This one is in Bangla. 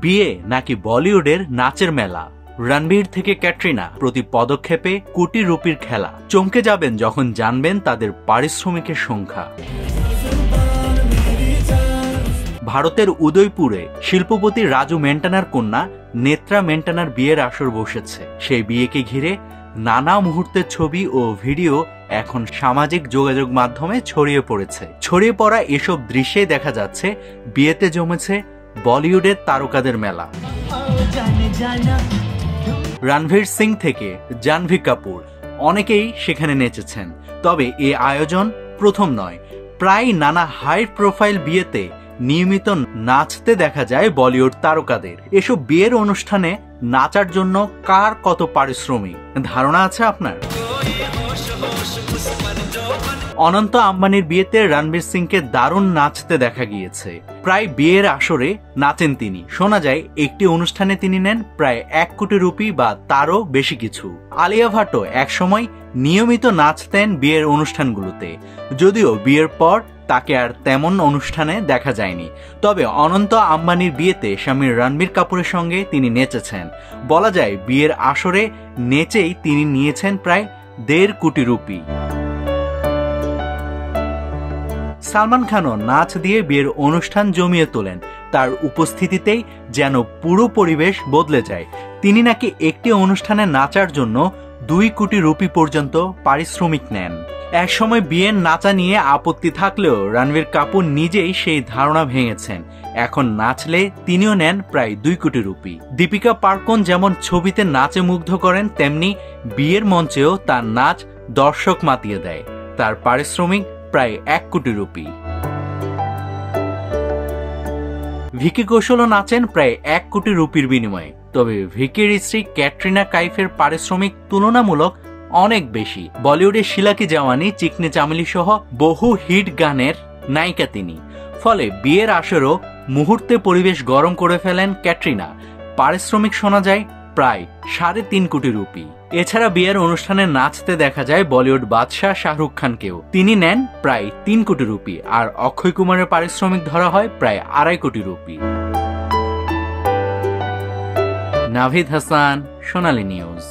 বিয়ে নাকি বলিউডের নাচের মেলা? রণবীর থেকে ক্যাটরিনা, প্রতি পদক্ষেপে কোটি রুপির খেলা। চমকে যাবেন যখন জানবেন তাদের পারিশ্রমিকের সংখ্যা। ভারতের উদয়পুরে শিল্পপতি রাজু মেন্টানার কন্যা নেত্রা মেন্টানার বিয়ের আসর বসেছে। সেই বিয়েকে ঘিরে নানা মুহূর্তের ছবি ও ভিডিও এখন সামাজিক যোগাযোগ মাধ্যমে ছড়িয়ে পড়েছে। ছড়িয়ে পড়া এসব দৃশ্যে দেখা যাচ্ছে বিয়েতে জমেছে বলিউডের তারকাদের মেলা। রণবীর সিং থেকে জাহ্নবী কাপুর, অনেকেই সেখানে নেচেছেন। তবে এই আয়োজন প্রথম নয়। প্রায় নানা হাই প্রোফাইল বিয়েতে নিয়মিত নাচতে দেখা যায় বলিউড তারকাদের। এসব বিয়ের অনুষ্ঠানে নাচার জন্য কার কত পারিশ্রমিক ধারণা আছে আপনার? অনন্ত আম্বানির বিয়েতে রণবীর সিংকে দারুণ নাচতে দেখা গিয়েছে। প্রায় বিয়ের আসরে নাচেন তিনি। শোনা যায় একটি অনুষ্ঠানে তিনি নেন প্রায় 1 কোটি রুপি বা তারও বেশি কিছু। আলিয়া ভাটও একসময় নিয়মিত নাচতেন বিয়ের অনুষ্ঠানগুলোতে, যদিও বিয়ের পর তাকে আর তেমন অনুষ্ঠানে দেখা যায়নি। তবে অনন্ত আম্বানির বিয়েতে স্বামী রণবীর কাপুরের সঙ্গে তিনি নেচেছেন। বলা যায় বিয়ের আসরে নেচেই তিনি নিয়েছেন প্রায় 1.5 কোটি রুপি। সালমান খানও নাচ দিয়ে বিয়ের অনুষ্ঠান জমিয়ে তোলেন। তার উপস্থিতিতেই যেন পুরো পরিবেশ বদলে যায়। তিনি নাকি একটি অনুষ্ঠানে নাচার জন্য 2 কোটি রুপি পর্যন্ত পারিশ্রমিক নেন। একসময় বিয়ের নাচা নিয়ে আপত্তি থাকলেও রণবীর কাপুর নিজেই সেই ধারণা ভেঙেছেন। এখন নাচলে তিনিও নেন প্রায় 2 কোটি রুপি। দীপিকা পাড়ুকোন যেমন ছবিতে নাচে মুগ্ধ করেন, তেমনি বিয়ের মঞ্চেও তার নাচ দর্শক মাতিয়ে দেয়। তার পারিশ্রমিক প্রায় 1 কোটি রুপি। ভিকি কৌশলও নাচেন প্রায় 1 কোটি রুপির বিনিময়ে। তবে ভিকির স্ত্রী ক্যাটরিনা কাইফের পারিশ্রমিক তুলনামূলক অনেক বেশি। বলিউডের শিলা কি জাওয়ানি, চিকনে চামেলি সহ বহু হিট গানের নায়িকা তিনি। ফলে বিয়ের আসরেও মুহূর্তে পরিবেশ গরম করে ফেলেন ক্যাটরিনা। পারিশ্রমিক শোনা যায় প্রায় 3.5 কোটি রুপি। এছাড়া বিয়ের অনুষ্ঠানে নাচতে দেখা যায় বলিউড বাদশাহ শাহরুখ খানকেও। তিনি নেন প্রায় 3 কোটি রুপি। আর অক্ষয় কুমারের পারিশ্রমিক ধরা হয় প্রায় 2.5 কোটি রুপি। নাভিদ হাসান, সোনালী নিউজ।